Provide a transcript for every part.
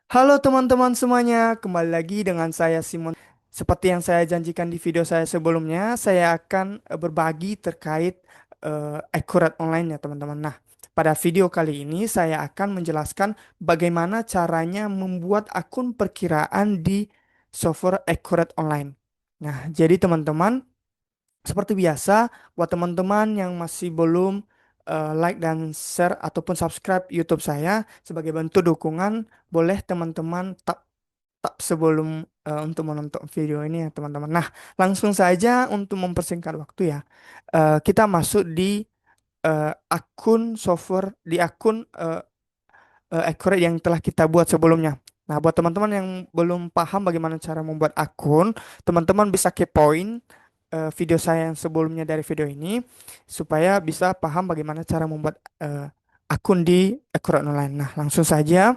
Halo teman-teman semuanya, kembali lagi dengan saya Simon. Seperti yang saya janjikan di video saya sebelumnya, saya akan berbagi terkait akurat online ya teman-teman. Nah, pada video kali ini saya akan menjelaskan bagaimana caranya membuat akun perkiraan di software akurat online. Nah, jadi teman-teman, seperti biasa, buat teman-teman yang masih belum like dan share ataupun subscribe YouTube saya sebagai bentuk dukungan, boleh teman-teman tap sebelum untuk menonton video ini ya teman-teman. Nah, langsung saja untuk mempersingkat waktu ya, kita masuk di akun software di akun accurate yang telah kita buat sebelumnya. Nah, buat teman-teman yang belum paham bagaimana cara membuat akun, teman-teman bisa kepoin video saya yang sebelumnya dari video ini supaya bisa paham bagaimana cara membuat akun di Accurate Online. Nah, langsung saja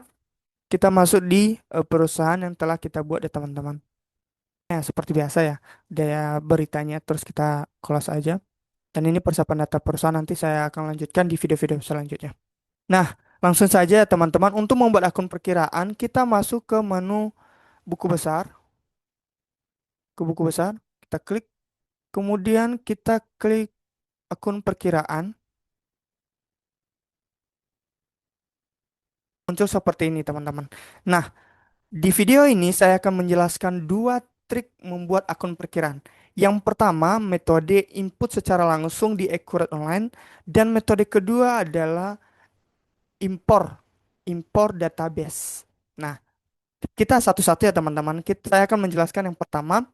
kita masuk di perusahaan yang telah kita buat ya teman-teman. Ya, seperti biasa ya, daya beritanya terus kita close aja. Dan ini persiapan data perusahaan nanti saya akan lanjutkan di video-video selanjutnya. Nah, langsung saja teman-teman, untuk membuat akun perkiraan, kita masuk ke menu buku besar, ke buku besar, kita klik, kemudian kita klik akun perkiraan, muncul seperti ini teman-teman. Nah, di video ini saya akan menjelaskan dua trik membuat akun perkiraan. Yang pertama, metode input secara langsung di Accurate Online, dan metode kedua adalah impor, impor database. Nah, kita satu-satu ya teman-teman. Saya akan menjelaskan yang pertama,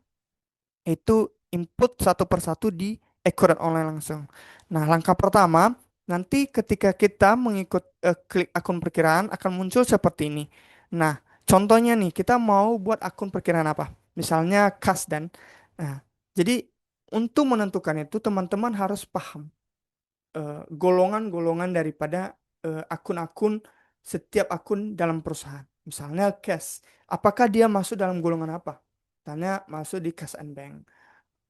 itu input satu persatu di Accurate Online langsung. Nah, langkah pertama, nanti ketika kita mengikut klik akun perkiraan akan muncul seperti ini. Nah, contohnya nih, kita mau buat akun perkiraan apa? Misalnya kas dan. Nah, jadi untuk menentukan itu teman-teman harus paham golongan-golongan daripada akun-akun setiap akun dalam perusahaan. Misalnya cash, apakah dia masuk dalam golongan apa? Misalnya masuk di cash and bank,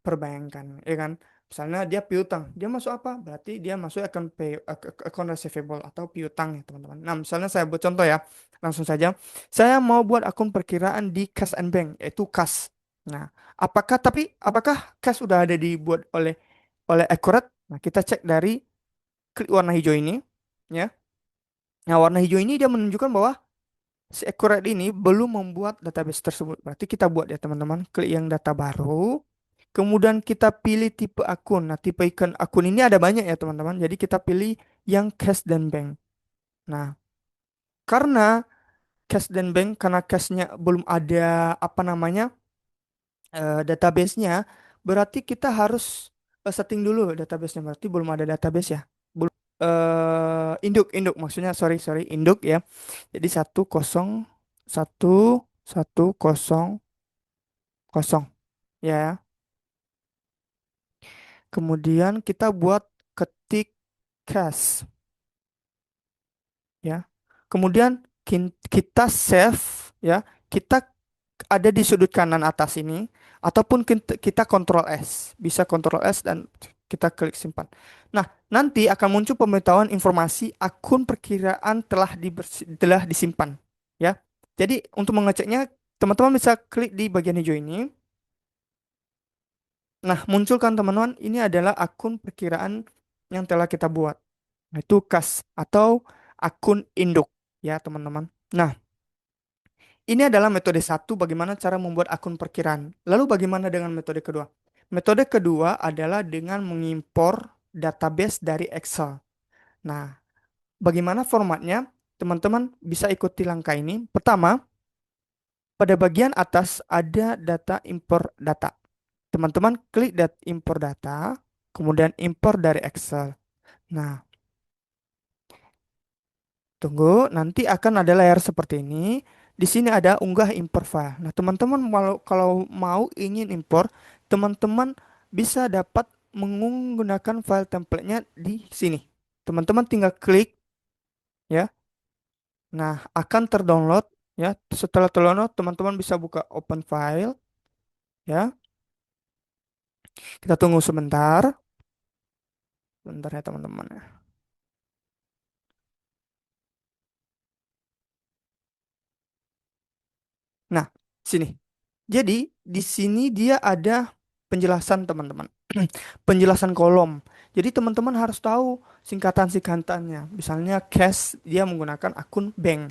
perbankan, ya kan? Misalnya dia piutang, dia masuk apa? Berarti dia masuk akun receivable atau piutang ya teman-teman. Nah, misalnya saya buat contoh ya, langsung saja. Saya mau buat akun perkiraan di cash and bank, yaitu kas. Nah, apakah cash sudah ada dibuat oleh Accurate? Nah, kita cek dari klik warna hijau ini, ya. Nah, warna hijau ini dia menunjukkan bahwa si Accurate ini belum membuat database tersebut. Berarti kita buat ya teman-teman, klik yang data baru. Kemudian kita pilih tipe akun. Nah, tipe ikan akun ini ada banyak ya teman-teman. Jadi kita pilih yang cash dan bank. Nah, karena cash dan bank, karena cashnya belum ada apa namanya database-nya, berarti kita harus setting dulu database-nya. Berarti belum ada database ya. Induk induk maksudnya, sorry induk ya. Jadi 10110 ya. Kemudian kita buat ketik cache ya. Kemudian kita save ya. Kita ada di sudut kanan atas ini, ataupun kita Ctrl S, bisa Ctrl S dan kita klik simpan. Nah, nanti akan muncul pemberitahuan informasi akun perkiraan telah disimpan ya. Jadi untuk mengeceknya, teman-teman bisa klik di bagian hijau ini. Nah, munculkan teman-teman, ini adalah akun perkiraan yang telah kita buat. Nah, itu kas atau akun induk ya, teman-teman. Nah, ini adalah metode satu, bagaimana cara membuat akun perkiraan. Lalu bagaimana dengan metode kedua? Metode kedua adalah dengan mengimpor database dari Excel. Nah, bagaimana formatnya? Teman-teman bisa ikuti langkah ini. Pertama, pada bagian atas ada data impor data. Teman-teman klik impor data, kemudian impor dari Excel. Nah, tunggu, nanti akan ada layar seperti ini. Di sini ada unggah impor file. Nah, teman-teman kalau mau ingin impor, teman-teman bisa dapat menggunakan file templatenya di sini. Teman-teman tinggal klik ya. Nah, akan terdownload ya. Setelah terdownload, teman-teman bisa buka open file ya. Kita tunggu sebentar. Bentar ya teman-teman. Ya. Nah, sini. Jadi di sini dia ada penjelasan teman-teman. Penjelasan kolom. Jadi teman-teman harus tahu singkatan-singkatannya. Misalnya cash dia menggunakan akun bank.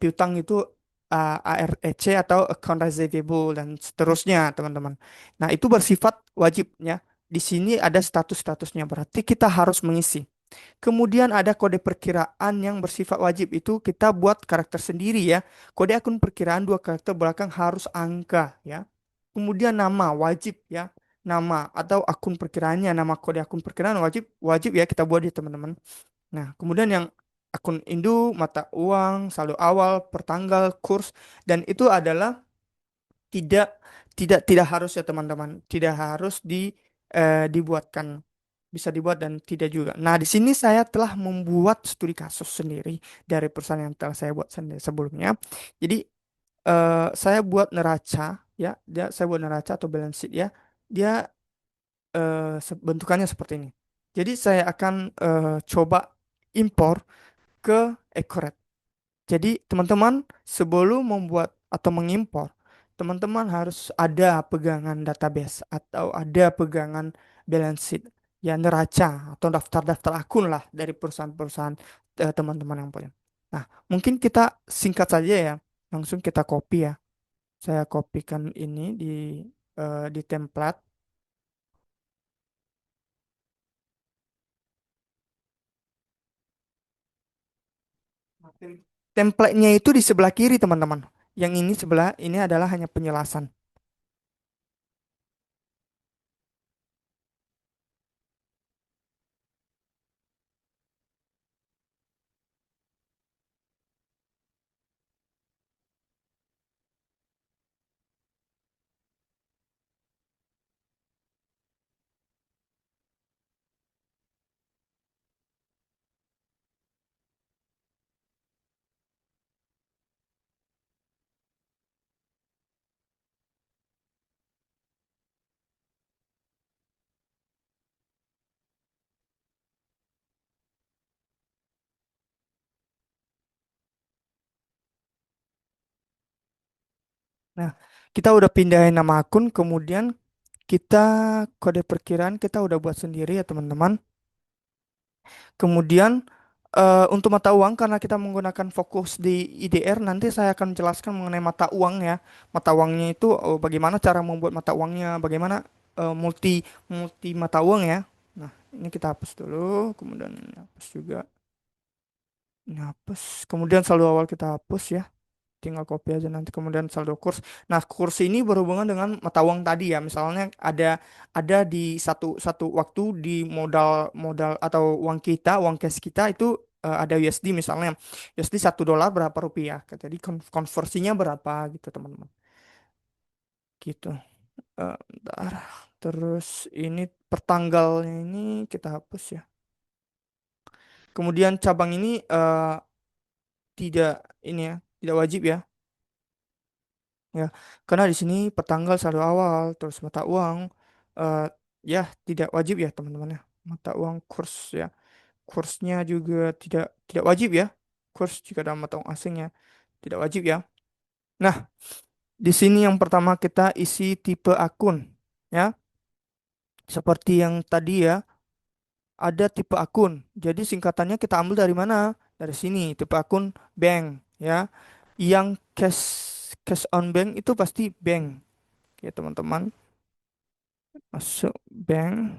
Piutang itu AREC atau account receivable dan seterusnya teman-teman. Nah, itu bersifat wajibnya. Di sini ada status-statusnya berarti kita harus mengisi. Kemudian ada kode perkiraan yang bersifat wajib itu kita buat karakter sendiri ya. Kode akun perkiraan dua karakter belakang harus angka ya. Kemudian nama wajib ya. Nama atau akun perkiraannya, nama kode akun perkiraan wajib wajib ya kita buat ya teman-teman. Nah, kemudian yang akun induk, mata uang, saldo awal, pertanggal, kurs dan itu adalah tidak tidak harus ya teman-teman, tidak harus dibuatkan, bisa dibuat dan tidak juga. Nah, di sini saya telah membuat studi kasus sendiri dari perusahaan yang telah saya buat sendiri sebelumnya. Jadi saya buat neraca ya, saya buat neraca atau balance sheet ya. Dia bentukannya seperti ini. Jadi saya akan coba impor ke Accurate. Jadi teman-teman sebelum membuat atau mengimpor, teman-teman harus ada pegangan database atau ada pegangan balance sheet, ya neraca atau daftar-daftar akun lah dari perusahaan-perusahaan teman-teman yang punya. Nah, mungkin kita singkat saja ya, langsung kita copy ya. Saya kopikan ini di template. Template-nya itu di sebelah kiri, teman-teman. Yang ini sebelah ini adalah hanya penjelasan. Nah, kita udah pindahin nama akun, kemudian kita kode perkiraan kita udah buat sendiri ya teman-teman. Kemudian untuk mata uang karena kita menggunakan fokus di IDR, nanti saya akan menjelaskan mengenai mata uang ya. Mata uangnya itu bagaimana cara membuat mata uangnya, bagaimana multi multi mata uang ya. Nah, ini kita hapus dulu, kemudian ini hapus juga. Ini hapus. Kemudian saldo awal kita hapus ya. Tinggal copy aja nanti kemudian saldo kurs. Nah, kurs ini berhubungan dengan mata uang tadi ya. Misalnya ada di satu satu waktu di modal modal atau uang kita, uang cash kita itu ada USD misalnya. USD $1 berapa rupiah. Jadi konversinya berapa gitu, teman-teman. Gitu. Bentar. Terus ini pertanggalnya ini kita hapus ya. Kemudian cabang ini tidak ini ya, tidak wajib ya. Ya, karena di sini pertanggal saldo awal, terus mata uang, eh ya tidak wajib ya teman-teman ya. Mata uang kurs ya, kursnya juga tidak wajib ya. Kurs jika dalam mata uang asingnya tidak wajib ya. Nah, di sini yang pertama kita isi tipe akun ya, seperti yang tadi ya, ada tipe akun. Jadi singkatannya kita ambil dari mana? Dari sini, tipe akun bank ya. Yang cash cash on bank itu pasti bank ya teman-teman. Masuk bank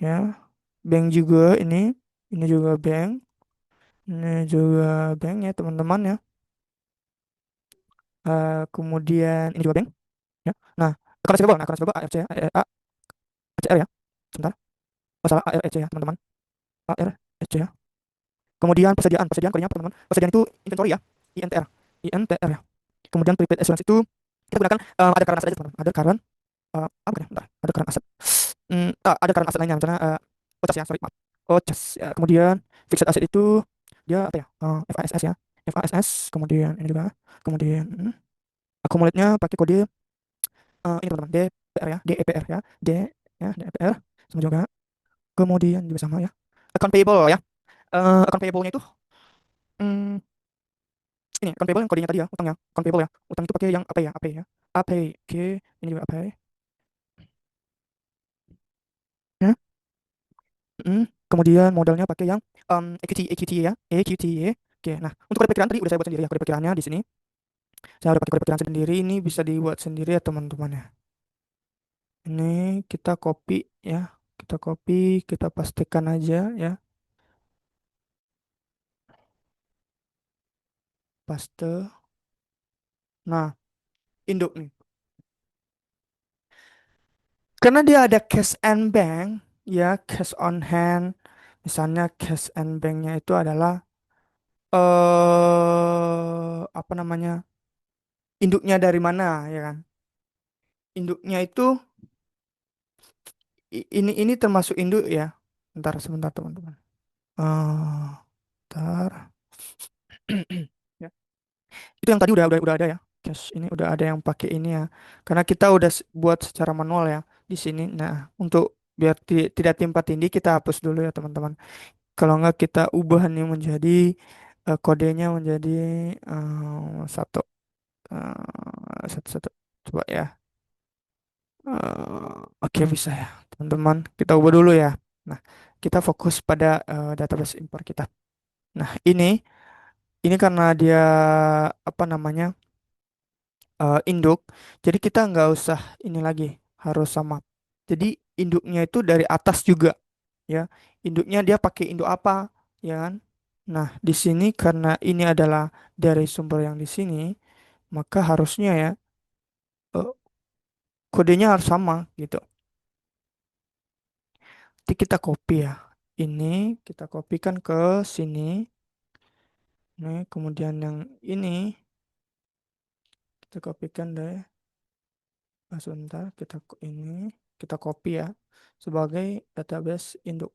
ya. Bank juga ini juga bank, ini juga bank ya teman-teman ya. Kemudian ini juga bank ya. Nah, akun receivable, nah akun receivable ARC ya, ACR ya. Sebentar, masalah ARC ya teman-teman. ARC ya. Kemudian persediaan, persediaan kodenya apa teman-teman? Persediaan itu inventory ya, INTR, INTR ya. Kemudian prepaid assurance itu kita gunakan ada current asset aja teman-teman. Ada current apa ya? Bentar, ada current asset. Ada current asset lainnya misalnya OCAS ya, sorry maaf. OCAS ya. Kemudian fixed asset itu dia apa ya? FASS ya. FASS, kemudian ini juga. Kemudian accumulate-nya pakai kode ini teman-teman DPR ya, DEPR ya. DEPR sama juga. Kemudian juga sama ya. Account payable ya. Account payable-nya itu ini account payable yang kodenya tadi ya, utangnya account payable ya. Utang itu pakai yang apa ya? AP ya. AP. Oke, ini juga AP. Ya. Kemudian modalnya pakai yang equity equity ya. EQT ya. Oke, nah untuk kode perkiraan tadi udah saya buat sendiri ya kode perkiraannya di sini. Saya udah pakai kode perkiraan sendiri, ini bisa dibuat sendiri ya teman-teman ya. Ini kita copy ya. Kita copy, kita pastikan aja ya. Paste. Nah, induk nih. Karena dia ada cash and bank, ya cash on hand. Misalnya cash and banknya itu adalah apa namanya? Induknya dari mana, ya kan? Induknya itu ini termasuk induk ya. Bentar sebentar teman-teman. Bentar. Ya. Itu yang tadi udah ada ya. Cash ini udah ada yang pakai ini ya. Karena kita udah buat secara manual ya di sini. Nah, untuk biar tidak timpa tindih kita hapus dulu ya teman-teman. Kalau nggak kita ubah nih menjadi kodenya menjadi satu satu satu coba ya. Oke bisa ya teman-teman. Kita ubah dulu ya. Nah, kita fokus pada database import kita. Nah, ini karena dia apa namanya induk, jadi kita nggak usah ini lagi harus sama. Jadi induknya itu dari atas juga ya. Induknya dia pakai induk apa ya kan? Nah, di sini karena ini adalah dari sumber yang di sini, maka harusnya ya eh, kodenya harus sama gitu. Nanti kita copy ya. Ini kita kopikan ke sini. Nih, kemudian yang ini kita kopikan deh. Sebentar, ini kita copy ya sebagai database induk.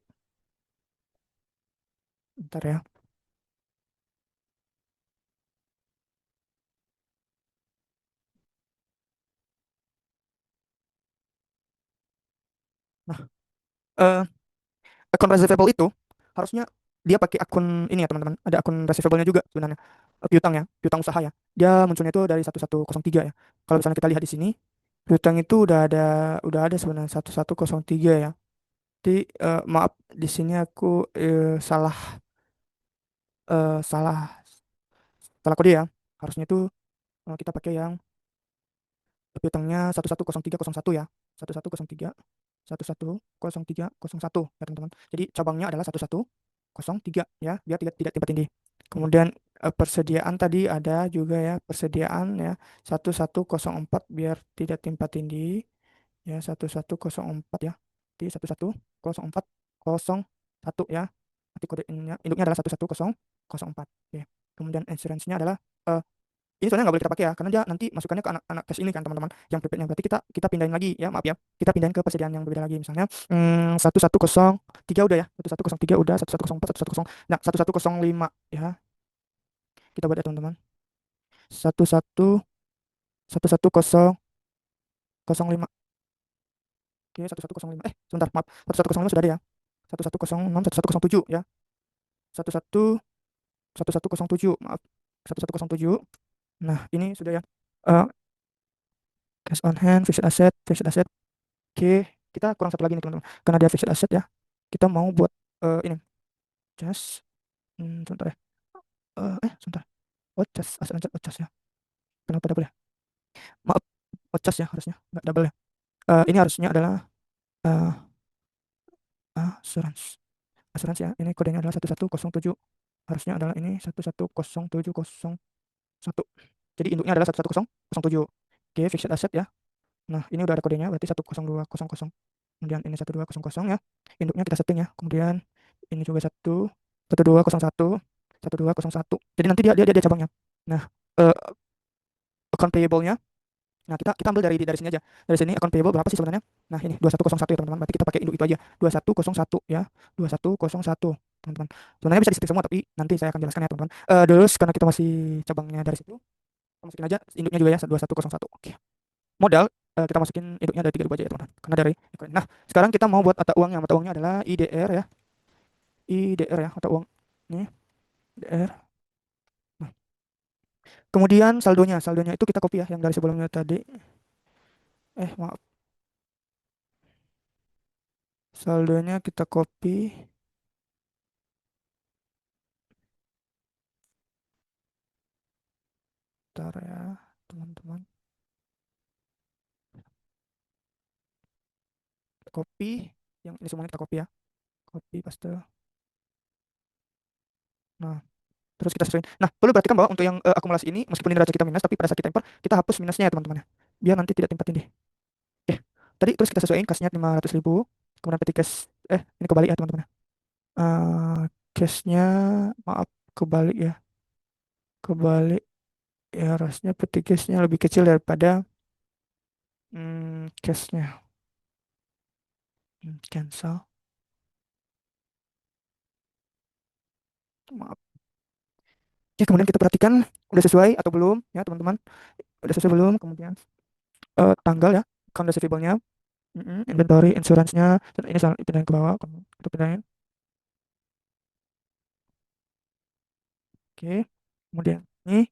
Bentar ya. Nah, eh, akun receivable itu harusnya dia pakai akun ini ya teman-teman. Ada akun receivable-nya juga sebenarnya. Piutang ya, piutang usaha ya. Dia munculnya itu dari 1103 ya. Kalau misalnya kita lihat di sini, piutang itu udah ada sebenarnya 1103 ya. Jadi maaf di sini aku salah eh, salah salah kode ya. Harusnya itu kita pakai yang piutangnya 110301 ya. 1103 110301 ya teman-teman. Jadi cabangnya adalah 1103 ya, biar tidak timpa tindih. Kemudian persediaan tadi ada juga ya, persediaan ya 1104 biar tidak timpa tindih ya 1104 ya. Di 110401 ya. Nanti kode induknya adalah 11004. Oke. Kemudian insurance-nya adalah eh, ini soalnya nggak boleh kita pakai ya, karena dia nanti masukannya ke anak-anak cache ini kan teman-teman. Yang prepaidnya berarti kita pindahin lagi ya, maaf ya. Kita pindahin ke persediaan yang berbeda lagi. Misalnya 1103 udah ya, 1103 udah, 1104, 110. Nah, 1105 ya. Kita buat ya teman-teman. 1105. Oke, 1105. Sebentar, maaf. 1105 sudah ada ya. 1106, 1107 ya. 11 1107, maaf. 1107. Nah, ini sudah ya. Eh, cash on hand, fixed asset. Oke, kita kurang satu lagi nih teman-teman. Karena dia fixed asset ya. Kita mau buat ini just sebentar ya. Sebentar. Just asset aja just ya. Kenapa double ya? Maaf, just ya harusnya nggak double ya. Ini harusnya adalah eh assurance. Assurance ya. Ini kodenya adalah 1107. Harusnya adalah ini 110701. Jadi induknya adalah 11007. Oke, fixed asset ya. Nah, ini udah ada kodenya berarti 10200. Kemudian ini 1200 ya. Induknya kita setting ya. Kemudian ini juga 1201. Jadi nanti dia cabangnya. Nah, eh, account payable-nya. Nah, kita ambil dari sini aja. Dari sini account payable berapa sih sebenarnya? Nah, ini 2101 ya, teman-teman. Berarti kita pakai induk itu aja. 2101 ya. 2101, teman-teman. Sebenarnya bisa di-skip semua tapi nanti saya akan jelaskan ya, teman-teman. Terus karena kita masih cabangnya dari situ, kita masukin aja induknya juga ya 2101. Oke. Modal kita masukin induknya dari 3000 aja ya, teman-teman. Karena dari nah, sekarang kita mau buat mata uangnya. Mata uangnya adalah IDR ya. IDR ya, mata uang. Nih, IDR. Kemudian saldonya, saldonya itu kita copy ya yang dari sebelumnya tadi. Maaf, saldonya kita copy. Bentar ya, teman-teman. Copy, yang ini semuanya kita copy ya. Copy, paste. Nah, terus kita sesuaiin. Nah, perlu perhatikan bahwa untuk yang akumulasi ini, meskipun ini neraca kita minus, tapi pada saat kita import, kita hapus minusnya ya teman-teman ya. Biar nanti tidak timpa tindih. Oke, tadi terus kita sesuaiin cashnya 500.000. Kemudian petit cash, ini kebalik ya teman-teman ya. Eh cashnya, maaf, kebalik ya. Kebalik. Ya, harusnya petit cashnya lebih kecil daripada cashnya. Cancel. Maaf. Oke, kemudian kita perhatikan udah sesuai atau belum ya teman-teman. Udah sesuai belum? Kemudian tanggal ya, account receivable-nya, inventory, insurance-nya, dan ini salah pindahin ke bawah, kita pindahin. Oke, kemudian ini,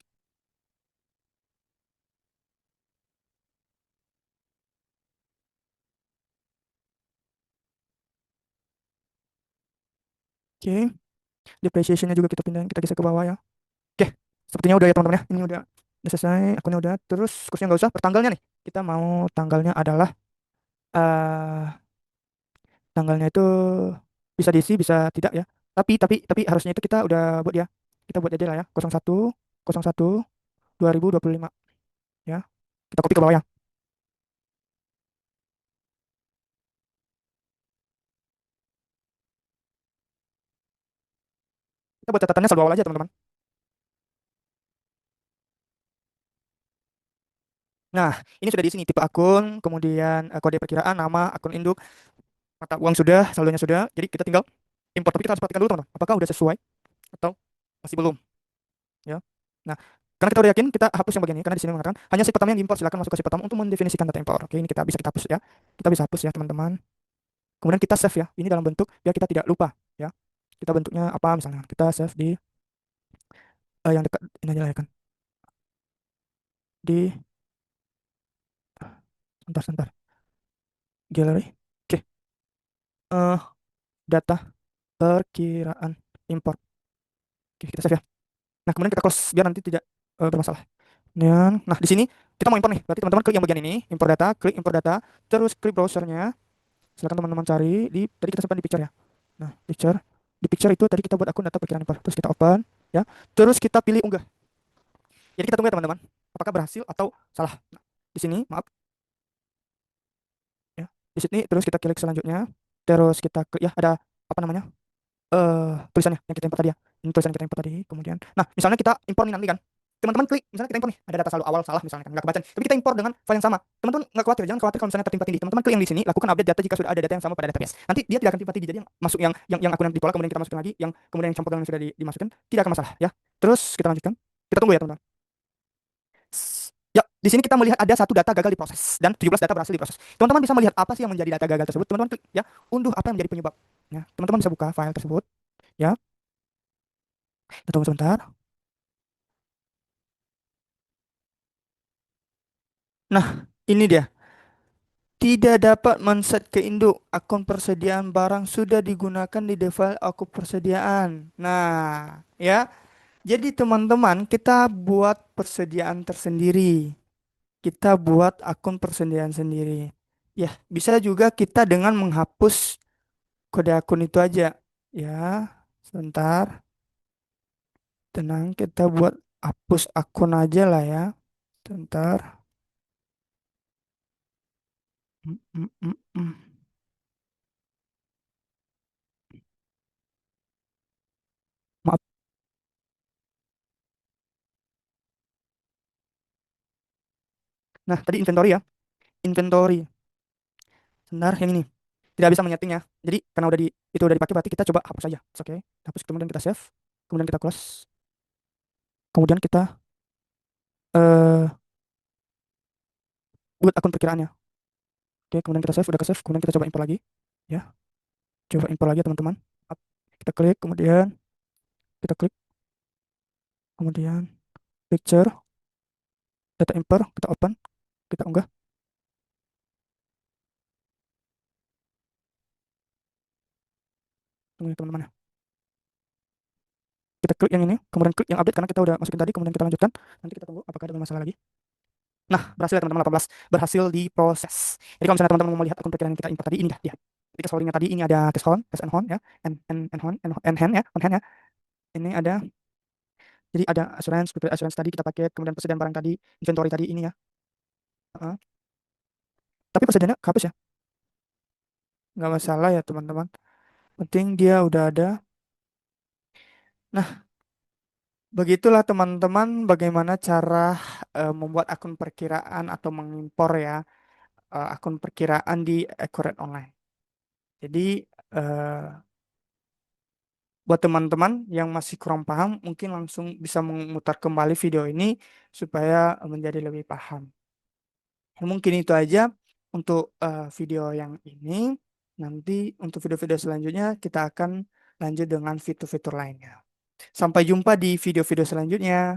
oke, depreciation-nya juga kita pindahin, kita geser ke bawah ya. Oke, sepertinya udah ya teman-teman ya. Ini udah selesai, akunnya udah. Terus kursnya nggak usah, per tanggalnya nih. Kita mau tanggalnya adalah eh tanggalnya itu bisa diisi, bisa tidak ya. Tapi harusnya itu kita udah buat ya. Kita buat aja lah ya. 01 01 2025 ya. Kita copy ke bawah ya. Kita buat catatannya saldo awal aja teman-teman. Nah, ini sudah di sini tipe akun, kemudian kode perkiraan, nama, akun induk, mata uang sudah, saldonya sudah. Jadi kita tinggal import. Tapi kita harus perhatikan dulu teman-teman, apakah udah sesuai atau masih belum ya. Nah, karena kita udah yakin, kita hapus yang bagian ini karena di sini mengatakan hanya sheet pertama yang diimport, silakan masuk ke sheet pertama untuk mendefinisikan data impor. Oke, ini kita bisa kita hapus ya. Kita bisa hapus ya teman-teman. Kemudian kita save ya. Ini dalam bentuk biar kita tidak lupa ya. Kita bentuknya apa misalnya? Kita save di yang dekat ini aja lah ya kan. Di sebentar, gallery. Oke, eh data perkiraan import. Oke, kita save ya. Nah, kemudian kita close biar nanti tidak bermasalah. Nah, di sini kita mau import nih. Berarti teman-teman klik yang bagian ini, import data, klik import data, terus klik browsernya. Silakan teman-teman cari di tadi kita simpan di picture ya. Nah, picture. Di picture itu tadi kita buat akun data perkiraan import. Terus kita open ya. Terus kita pilih unggah. Jadi kita tunggu ya teman-teman. Apakah berhasil atau salah. Nah, di sini, maaf ya. Di sini terus kita klik selanjutnya. Terus kita klik ya ada apa namanya? Tulisannya yang kita import tadi ya. Ini tulisan yang kita import tadi. Kemudian, nah misalnya kita import nih nanti kan. Teman-teman klik, misalnya kita import nih, ada data saldo awal salah misalnya kan, nggak kebaca. Tapi kita import dengan file yang sama. Teman-teman nggak khawatir, jangan khawatir kalau misalnya tertimpa tindih. Teman-teman klik yang di sini, lakukan update data jika sudah ada data yang sama pada database. Nanti dia tidak akan timpa tindih. Jadi yang masuk yang akun yang ditolak kemudian kita masukin lagi, yang kemudian yang campur yang sudah dimasukkan tidak akan masalah ya. Terus kita lanjutkan. Kita tunggu ya teman-teman. Ya, di sini kita melihat ada satu data gagal diproses dan 17 data berhasil diproses. Teman-teman bisa melihat apa sih yang menjadi data gagal tersebut. Teman-teman klik ya, unduh apa yang menjadi penyebab. Ya, teman-teman bisa buka file tersebut ya. Kita tunggu sebentar. Nah, ini dia. Tidak dapat men-set ke induk. Akun persediaan barang sudah digunakan di file akun persediaan. Nah, ya. Jadi teman-teman, kita buat persediaan tersendiri. Kita buat akun persediaan sendiri. Ya, bisa juga kita dengan menghapus kode akun itu aja. Ya, sebentar. Tenang, kita buat hapus akun aja lah ya. Sebentar. Mm, mm, mm, mm. Maaf. Nah, tadi inventory ya. Inventory. Sebentar, yang ini. Tidak bisa menyetingnya. Jadi karena itu udah dipakai berarti kita coba hapus aja. Oke. Hapus kemudian kita save, kemudian kita close, kemudian kita eh buat akun perkiraannya. Oke, kemudian kita save, udah ke save, kemudian kita coba import lagi. Ya, coba import lagi ya, teman-teman. Kita klik, kemudian kita klik, kemudian picture. data import, kita open, kita unggah. Tunggu ya teman-teman ya. Kita klik yang ini, kemudian klik yang update karena kita udah masukin tadi, kemudian kita lanjutkan. Nanti kita tunggu apakah ada masalah lagi. Nah, berhasil ya teman-teman, 18 berhasil diproses. Jadi kalau misalnya teman-teman mau lihat akun perkiraan yang kita import tadi, ini dia. Jadi cash holdingnya tadi ini ada cash on, cash and hold ya, and hand ya, on hand ya. Ini ada, jadi ada asuransi, prepaid asuransi tadi kita pakai, kemudian persediaan barang tadi, inventory tadi ini ya. Heeh. Tapi persediaannya kehapus ya, nggak masalah ya teman-teman. Penting dia udah ada. Nah, begitulah teman-teman bagaimana cara membuat akun perkiraan atau mengimpor ya akun perkiraan di Accurate Online. Jadi eh, buat teman-teman yang masih kurang paham, mungkin langsung bisa memutar kembali video ini supaya menjadi lebih paham. Ya, mungkin itu aja untuk video yang ini. Nanti untuk video-video selanjutnya kita akan lanjut dengan fitur-fitur lainnya. Sampai jumpa di video-video selanjutnya.